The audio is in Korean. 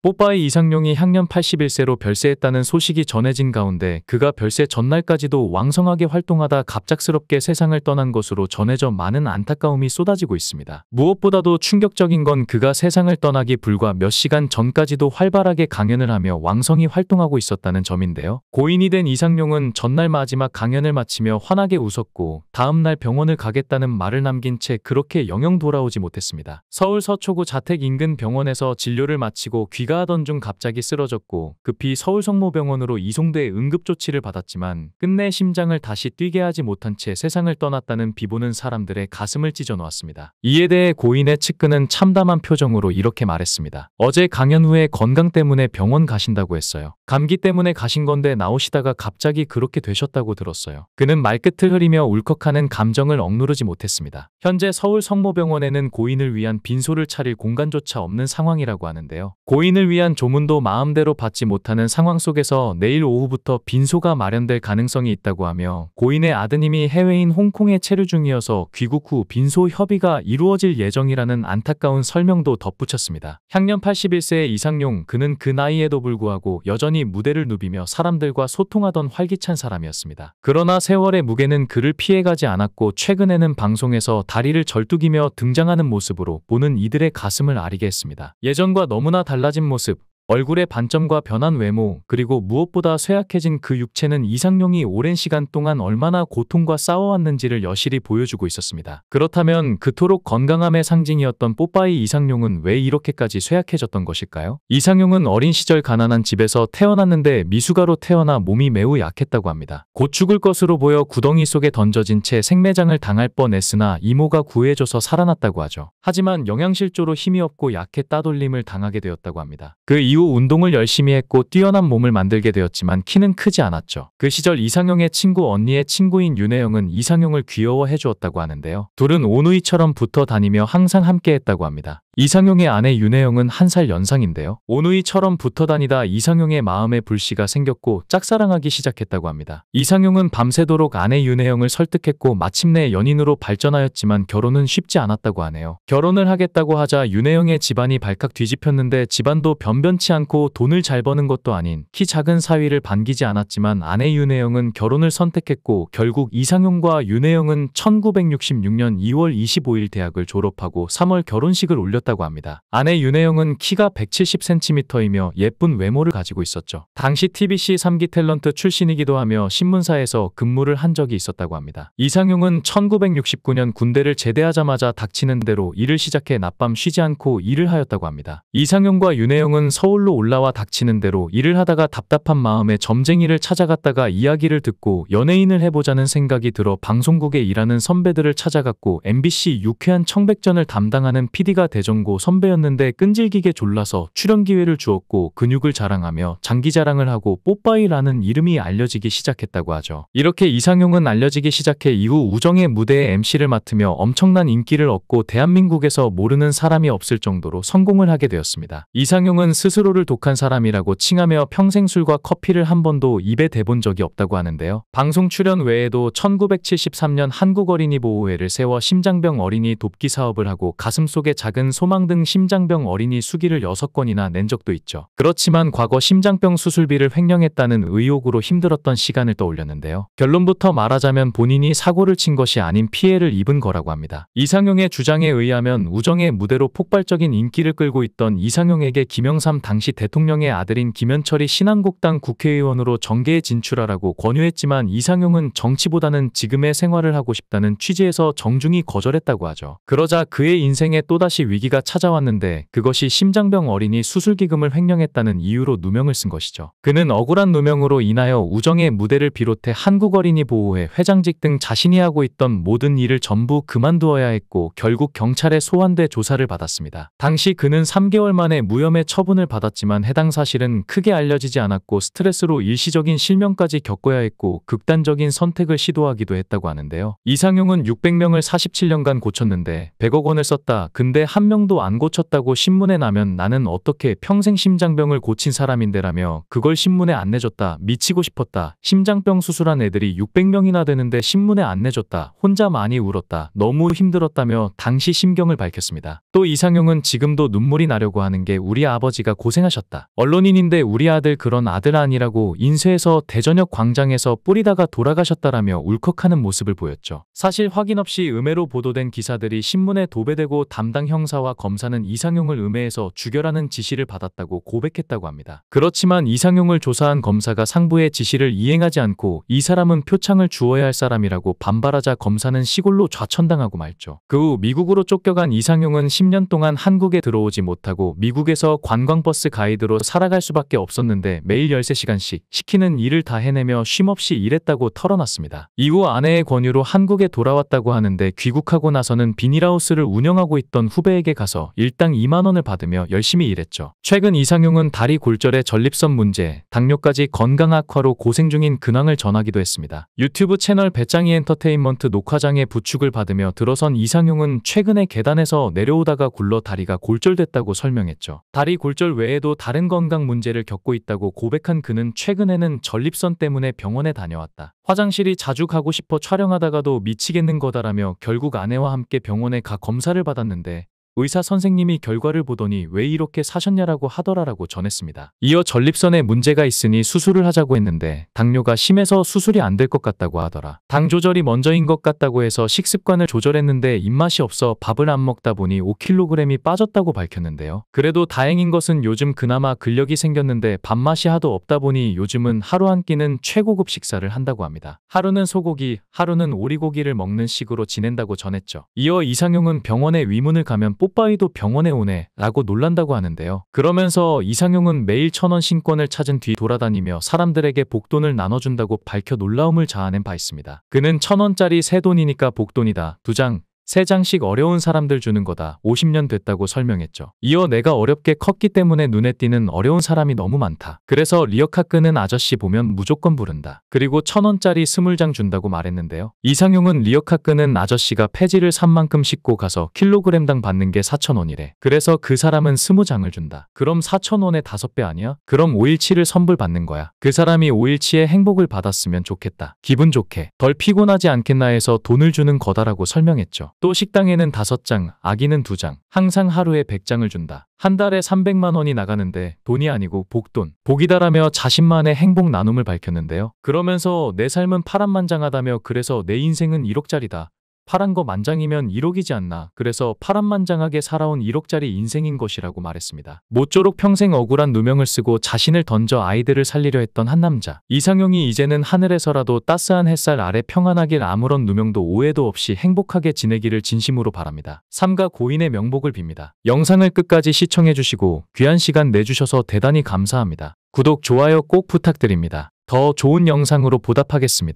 뽀빠이 이상용이 향년 81세로 별세했다는 소식이 전해진 가운데 그가 별세 전날까지도 왕성하게 활동하다 갑작스럽게 세상을 떠난 것으로 전해져 많은 안타까움이 쏟아지고 있습니다. 무엇보다도 충격적인 건 그가 세상을 떠나기 불과 몇 시간 전까지도 활발하게 강연을 하며 왕성히 활동하고 있었다는 점인데요. 고인이 된 이상용은 전날 마지막 강연을 마치며 환하게 웃었고 다음날 병원을 가겠다는 말을 남긴 채 그렇게 영영 돌아오지 못했습니다. 서울 서초구 자택 인근 병원에서 진료를 마치고 귀가하던 중 갑자기 쓰러졌고 급히 서울 성모병원으로 이송돼 응급조치를 받았지만 끝내 심장을 다시 뛰게 하지 못한 채 세상을 떠났다는 비보는 사람들의 가슴을 찢어놓았습니다. 이에 대해 고인의 측근은 참담한 표정으로 이렇게 말했습니다. 어제 강연 후에 건강 때문에 병원 가신다고 했어요. 감기 때문에 가신 건데 나오시다가 갑자기 그렇게 되셨다고 들었어요. 그는 말끝을 흐리며 울컥하는 감정을 억누르지 못했습니다. 현재 서울 성모병원에는 고인을 위한 빈소를 차릴 공간조차 없는 상황이라고 하는데요. 고인을 위한 조문도 마음대로 받지 못하는 상황 속에서 내일 오후부터 빈소가 마련될 가능성이 있다고 하며 고인의 아드님이 해외인 홍콩에 체류 중이어서 귀국 후 빈소 협의가 이루어질 예정이라는 안타까운 설명도 덧붙였습니다. 향년 81세의 이상용, 그는 그 나이에도 불구하고 여전히 무대를 누비며 사람들과 소통하던 활기찬 사람이었습니다. 그러나 세월의 무게는 그를 피해가지 않았고 최근에는 방송에서 다리를 절뚝이며 등장하는 모습으로 보는 이들의 가슴을 아리게 했습니다. 예전과 너무나 달라진 모습, 얼굴의 반점과 변한 외모, 그리고 무엇보다 쇠약해진 그 육체는 이상용이 오랜 시간 동안 얼마나 고통과 싸워왔는지를 여실히 보여주고 있었습니다. 그렇다면 그토록 건강함의 상징이었던 뽀빠이 이상용은 왜 이렇게까지 쇠약해졌던 것일까요? 이상용은 어린 시절 가난한 집에서 태어났는데 미숙아로 태어나 몸이 매우 약했다고 합니다. 곧 죽을 것으로 보여 구덩이 속에 던져진 채 생매장을 당할 뻔했으나 이모가 구해줘서 살아났다고 하죠. 하지만 영양실조로 힘이 없고 약해 따돌림을 당하게 되었다고 합니다. 그 이후 운동을 열심히 했고 뛰어난 몸을 만들게 되었지만 키는 크지 않았죠. 그 시절 이상용의 친구 언니의 친구인 윤혜영은 이상용을 귀여워해 주었다고 하는데요. 둘은 오누이처럼 붙어 다니며 항상 함께했다고 합니다. 이상용의 아내 윤혜영은 1살 연상인데요. 오누이처럼 붙어 다니다 이상용의 마음에 불씨가 생겼고 짝사랑하기 시작했다고 합니다. 이상용은 밤새도록 아내 윤혜영을 설득했고 마침내 연인으로 발전하였지만 결혼은 쉽지 않았다고 하네요. 결혼을 하겠다고 하자 윤혜영의 집안이 발칵 뒤집혔는데 집안도 변변치 않고 돈을 잘 버는 것도 아닌 키 작은 사위를 반기지 않았지만 아내 윤혜영은 결혼을 선택했고 결국 이상용과 윤혜영은 1966년 2월 25일 대학을 졸업하고 3월 결혼식을 올렸다고 합니다. 아내 윤혜영은 키가 170cm이며 예쁜 외모를 가지고 있었죠. 당시 TBC 3기 탤런트 출신이기도 하며 신문사에서 근무를 한 적이 있었다고 합니다. 이상용은 1969년 군대를 제대하자마자 닥치는 대로 일을 시작해 낮밤 쉬지 않고 일을 하였다고 합니다. 이상용과 윤혜영은 서울로 올라와 닥치는 대로 일을 하다가 답답한 마음에 점쟁이를 찾아갔다가 이야기를 듣고 연예인을 해보자는 생각이 들어 방송국에 일하는 선배들을 찾아갔고 MBC 유쾌한 청백전을 담당하는 PD가 대전고 선배였는데 끈질기게 졸라서 출연 기회를 주었고 근육을 자랑하며 장기 자랑을 하고 뽀빠이라는 이름이 알려지기 시작했다고 하죠. 이렇게 이상용은 알려지기 시작해 이후 우정의 무대에 MC를 맡으며 엄청난 인기를 얻고 대한민국에서 모르는 사람이 없을 정도로 성공을 하게 되었습니다. 이상용은 스스로를 독한 사람이라고 칭하며 평생 술과 커피를 한 번도 입에 대본 적이 없다고 하는데요. 방송 출연 외에도 1973년 한국어린이보호회를 세워 심장병 어린이 돕기 사업을 하고 가슴속에 작은 소망 등 심장병 어린이 수기를 6건이나 낸 적도 있죠. 그렇지만 과거 심장병 수술비를 횡령했다는 의혹으로 힘들었던 시간을 떠올렸는데요. 결론부터 말하자면 본인이 사고를 친 것이 아닌 피해를 입은 거라고 합니다. 이상용의 주장에 의하면 우정의 무대로 폭발적인 인기를 끌고 있던 이상용에게 김영삼 당시 대통령의 아들인 김현철이 신한국당 국회의원으로 정계에 진출하라고 권유했지만 이상용은 정치보다는 지금의 생활을 하고 싶다는 취지에서 정중히 거절했다고 하죠. 그러자 그의 인생에 또다시 위기가 찾아왔는데 그것이 심장병 어린이 수술기금을 횡령했다는 이유로 누명을 쓴 것이죠. 그는 억울한 누명으로 인하여 우정의 무대를 비롯해 한국어린이보호회 회장직 등 자신이 하고 있던 모든 일을 전부 그만두어야 했고 결국 경찰에 소환돼 조사를 받았습니다. 당시 그는 3개월 만에 무혐의 처분을 받았지만 해당 사실은 크게 알려지지 않았고 스트레스로 일시적인 실명까지 겪어야 했고 극단적인 선택을 시도하기도 했다고 하는데요. 이상용은 600명을 47년간 고쳤는데 100억 원을 썼다. 근데 한 심장병도 안 고쳤다고 신문에 나면 나는 어떻게 평생 심장병을 고친 사람인데라며 그걸 신문에 안 내줬다. 미치고 싶었다. 심장병 수술한 애들이 600명이나 되는데 신문에 안 내줬다. 혼자 많이 울었다. 너무 힘들었다며 당시 심경을 밝혔습니다. 또 이상용은 지금도 눈물이 나려고 하는 게 우리 아버지가 고생하셨다. 언론인인데 우리 아들 그런 아들 아니라고 인쇄해서 대전역 광장에서 뿌리다가 돌아가셨다라며 울컥하는 모습을 보였죠. 사실 확인 없이 음해로 보도된 기사들이 신문에 도배되고 담당 형사와 검사는 이상용을 음해해서 죽여라는 지시를 받았다고 고백했다고 합니다. 그렇지만 이상용을 조사한 검사가 상부의 지시를 이행하지 않고 이 사람은 표창을 주어야 할 사람이라고 반발하자 검사는 시골로 좌천당하고 말죠. 그 후 미국으로 쫓겨간 이상용은 10년 동안 한국에 들어오지 못하고 미국에서 관광버스 가이드로 살아갈 수밖에 없었는데 매일 13시간씩 시키는 일을 다 해내며 쉼없이 일했다고 털어놨습니다. 이후 아내의 권유로 한국에 돌아왔다고 하는데 귀국하고 나서는 비닐하우스를 운영하고 있던 후배에게 가서 일당 2만 원을 받으며 열심히 일했죠. 최근 이상용은 다리 골절의 전립선 문제, 당뇨까지 건강 악화로 고생 중인 근황을 전하기도 했습니다. 유튜브 채널 배짱이 엔터테인먼트 녹화장의 부축을 받으며 들어선 이상용은 최근에 계단에서 내려오다가 굴러 다리가 골절됐다고 설명했죠. 다리 골절 외에도 다른 건강 문제를 겪고 있다고 고백한 그는 최근에는 전립선 때문에 병원에 다녀왔다. 화장실이 자주 가고 싶어 촬영하다가도 미치겠는 거다라며 결국 아내와 함께 병원에 가 검사를 받았는데 의사 선생님이 결과를 보더니 왜 이렇게 사셨냐라고 하더라라고 전했습니다. 이어 전립선에 문제가 있으니 수술을 하자고 했는데 당뇨가 심해서 수술이 안 될 것 같다고 하더라. 당 조절이 먼저인 것 같다고 해서 식습관을 조절했는데 입맛이 없어 밥을 안 먹다 보니 5kg이 빠졌다고 밝혔는데요. 그래도 다행인 것은 요즘 그나마 근력이 생겼는데 밥맛이 하도 없다 보니 요즘은 하루 한 끼는 최고급 식사를 한다고 합니다. 하루는 소고기, 하루는 오리고기를 먹는 식으로 지낸다고 전했죠. 이어 이상용은 병원에 위문을 가면 뽀빠이도 병원에 오네 라고 놀란다고 하는데요. 그러면서 이상용은 매일 1,000원 신권을 찾은 뒤 돌아다니며 사람들에게 복돈을 나눠준다고 밝혀 놀라움을 자아낸 바 있습니다. 그는 1,000원짜리 새 돈이니까 복돈이다. 2장, 3장씩 어려운 사람들 주는 거다. 50년 됐다고 설명했죠. 이어 내가 어렵게 컸기 때문에 눈에 띄는 어려운 사람이 너무 많다. 그래서 리어카 끄는 아저씨 보면 무조건 부른다. 그리고 1,000원짜리 20장 준다고 말했는데요. 이상용은 리어카 끄는 아저씨가 폐지를 산 만큼 싣고 가서 킬로그램당 받는 게 4,000원이래. 그래서 그 사람은 20장을 준다. 그럼 4,000원의 5배 아니야? 그럼 5일치를 선불 받는 거야. 그 사람이 5일치의 행복을 받았으면 좋겠다. 기분 좋게. 덜 피곤하지 않겠나 해서 돈을 주는 거다라고 설명했죠. 또 식당에는 5장, 아기는 2장, 항상 하루에 100장을 준다. 한 달에 300만 원이 나가는데 돈이 아니고 복돈, 복이다라며 자신만의 행복 나눔을 밝혔는데요. 그러면서 내 삶은 파란만장하다며 그래서 내 인생은 1억짜리다. 파란 거 만장이면 1억이지 않나. 그래서 파란만장하게 살아온 1억짜리 인생인 것이라고 말했습니다. 모쪼록 평생 억울한 누명을 쓰고 자신을 던져 아이들을 살리려 했던 한 남자. 이상용이 이제는 하늘에서라도 따스한 햇살 아래 평안하길 아무런 누명도 오해도 없이 행복하게 지내기를 진심으로 바랍니다. 삼가 고인의 명복을 빕니다. 영상을 끝까지 시청해주시고 귀한 시간 내주셔서 대단히 감사합니다. 구독, 좋아요 꼭 부탁드립니다. 더 좋은 영상으로 보답하겠습니다.